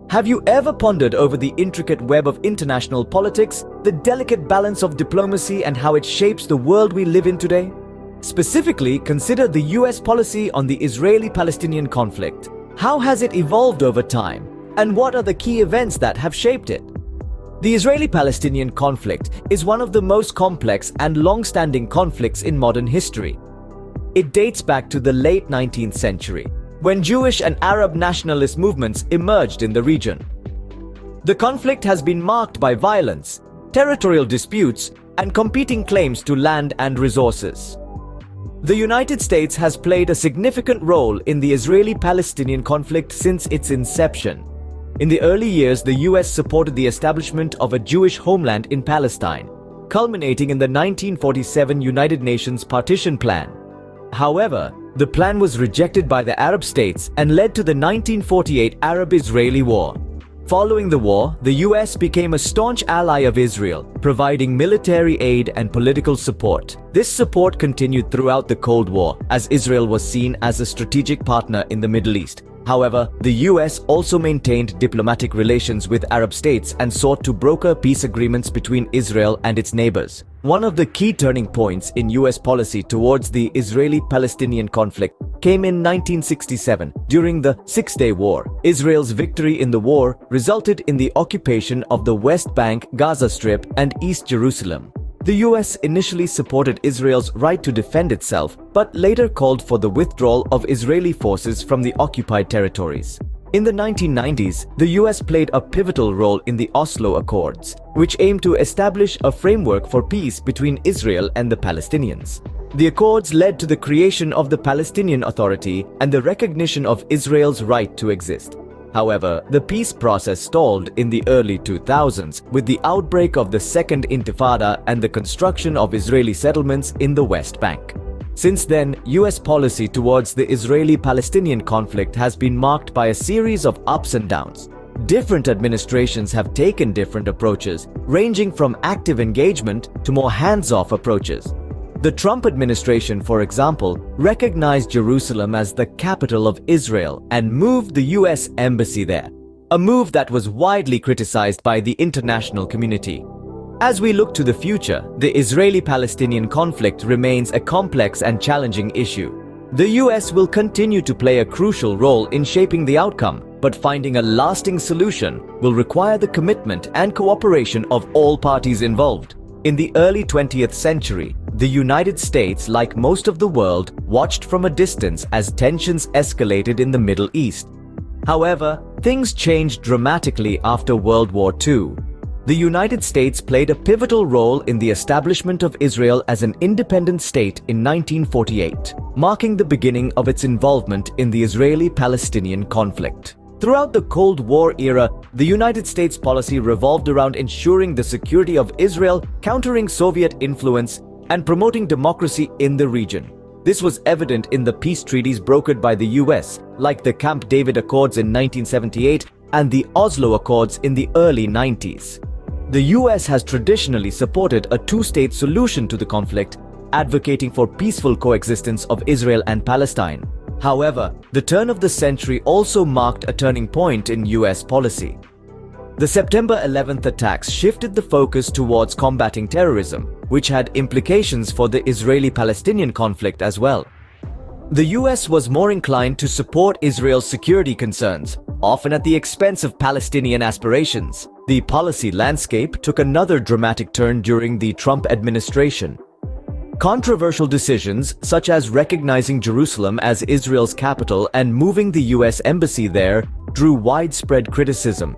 Have you ever pondered over the intricate web of international politics, the delicate balance of diplomacy and how it shapes the world we live in today? Specifically, consider the US policy on the Israeli-Palestinian conflict. How has it evolved over time? And what are the key events that have shaped it? The Israeli-Palestinian conflict is one of the most complex and long-standing conflicts in modern history. It dates back to the late 19th century, when Jewish and Arab nationalist movements emerged in the region. The conflict has been marked by violence, territorial disputes, and competing claims to land and resources. The United States has played a significant role in the Israeli-Palestinian conflict since its inception. In the early years, the US supported the establishment of a Jewish homeland in Palestine, culminating in the 1947 United Nations Partition Plan. However, the plan was rejected by the Arab states and led to the 1948 Arab-Israeli War. Following the war, the US became a staunch ally of Israel, providing military aid and political support. This support continued throughout the Cold War, as Israel was seen as a strategic partner in the Middle East. However, the US also maintained diplomatic relations with Arab states and sought to broker peace agreements between Israel and its neighbors. One of the key turning points in US policy towards the Israeli-Palestinian conflict came in 1967 during the Six-Day War. Israel's victory in the war resulted in the occupation of the West Bank, Gaza Strip, and East Jerusalem. The US initially supported Israel's right to defend itself, but later called for the withdrawal of Israeli forces from the occupied territories. In the 1990s, the US played a pivotal role in the Oslo Accords, which aimed to establish a framework for peace between Israel and the Palestinians. The accords led to the creation of the Palestinian Authority and the recognition of Israel's right to exist. However, the peace process stalled in the early 2000s with the outbreak of the Second Intifada and the construction of Israeli settlements in the West Bank. Since then, US policy towards the Israeli-Palestinian conflict has been marked by a series of ups and downs. Different administrations have taken different approaches, ranging from active engagement to more hands-off approaches. The Trump administration, for example, recognized Jerusalem as the capital of Israel and moved the US embassy there, a move that was widely criticized by the international community. As we look to the future, the Israeli-Palestinian conflict remains a complex and challenging issue. The US will continue to play a crucial role in shaping the outcome, but finding a lasting solution will require the commitment and cooperation of all parties involved. In the early 20th century, the United States, like most of the world, watched from a distance as tensions escalated in the Middle East. However, things changed dramatically after World War II. The United States played a pivotal role in the establishment of Israel as an independent state in 1948, marking the beginning of its involvement in the Israeli-Palestinian conflict. Throughout the Cold War era, the United States policy revolved around ensuring the security of Israel, countering Soviet influence, and promoting democracy in the region. This was evident in the peace treaties brokered by the US, like the Camp David Accords in 1978 and the Oslo Accords in the early 90s. The US has traditionally supported a two-state solution to the conflict, advocating for peaceful coexistence of Israel and Palestine. However, the turn of the century also marked a turning point in US policy. The September 11th attacks shifted the focus towards combating terrorism, which had implications for the Israeli-Palestinian conflict as well. The US was more inclined to support Israel's security concerns, often at the expense of Palestinian aspirations. The policy landscape took another dramatic turn during the Trump administration. Controversial decisions, such as recognizing Jerusalem as Israel's capital and moving the US embassy there, drew widespread criticism.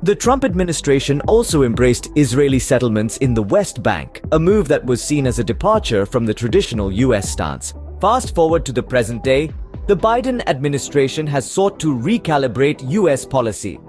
The Trump administration also embraced Israeli settlements in the West Bank, a move that was seen as a departure from the traditional US stance. Fast forward to the present day, the Biden administration has sought to recalibrate US policy.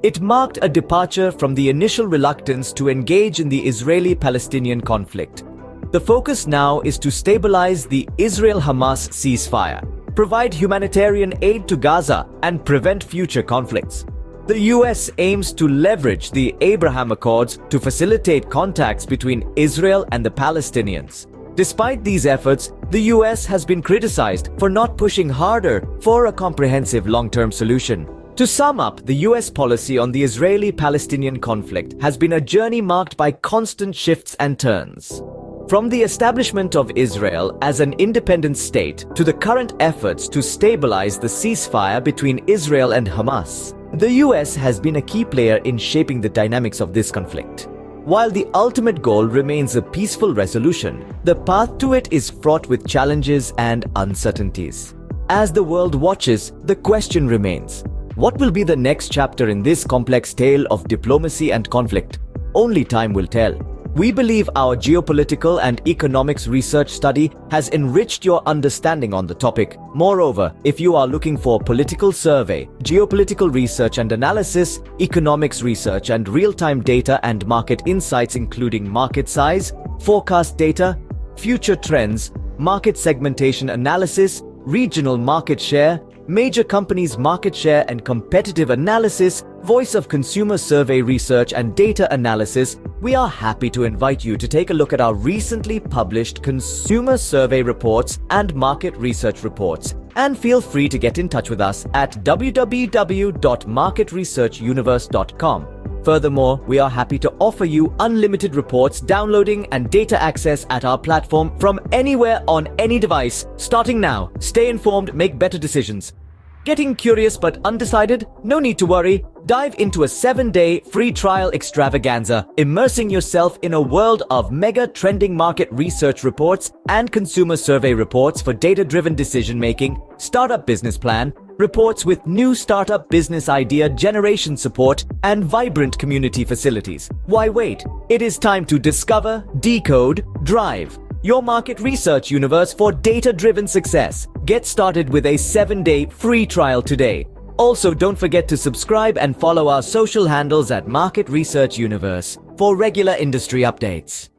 It marked a departure from the initial reluctance to engage in the Israeli-Palestinian conflict. The focus now is to stabilize the Israel-Hamas ceasefire, provide humanitarian aid to Gaza, and prevent future conflicts. The US aims to leverage the Abraham Accords to facilitate contacts between Israel and the Palestinians. Despite these efforts, the US has been criticized for not pushing harder for a comprehensive long-term solution. To sum up, the US policy on the Israeli-Palestinian conflict has been a journey marked by constant shifts and turns. From the establishment of Israel as an independent state to the current efforts to stabilize the ceasefire between Israel and Hamas, the US has been a key player in shaping the dynamics of this conflict. While the ultimate goal remains a peaceful resolution, the path to it is fraught with challenges and uncertainties. As the world watches, the question remains: what will be the next chapter in this complex tale of diplomacy and conflict? Only time will tell. We believe our geopolitical and economics research study has enriched your understanding on the topic. Moreover, if you are looking for political survey, geopolitical research and analysis, economics research and real-time data and market insights including market size, forecast data, future trends, market segmentation analysis, regional market share, major companies' market share and competitive analysis, voice of consumer survey research and data analysis, we are happy to invite you to take a look at our recently published consumer survey reports and market research reports. And feel free to get in touch with us at www.marketresearchuniverse.com. Furthermore, we are happy to offer you unlimited reports, downloading and data access at our platform from anywhere on any device. Starting now, stay informed, make better decisions. Getting curious but undecided? No need to worry. Dive into a 7-day free trial extravaganza, immersing yourself in a world of mega trending market research reports and consumer survey reports for data-driven decision-making, startup business plan, reports with new startup business idea generation support, and vibrant community facilities. Why wait? It is time to discover, decode, drive your market research universe for data-driven success. Get started with a 7-day free trial today. Also, don't forget to subscribe and follow our social handles at Market Research Universe for regular industry updates.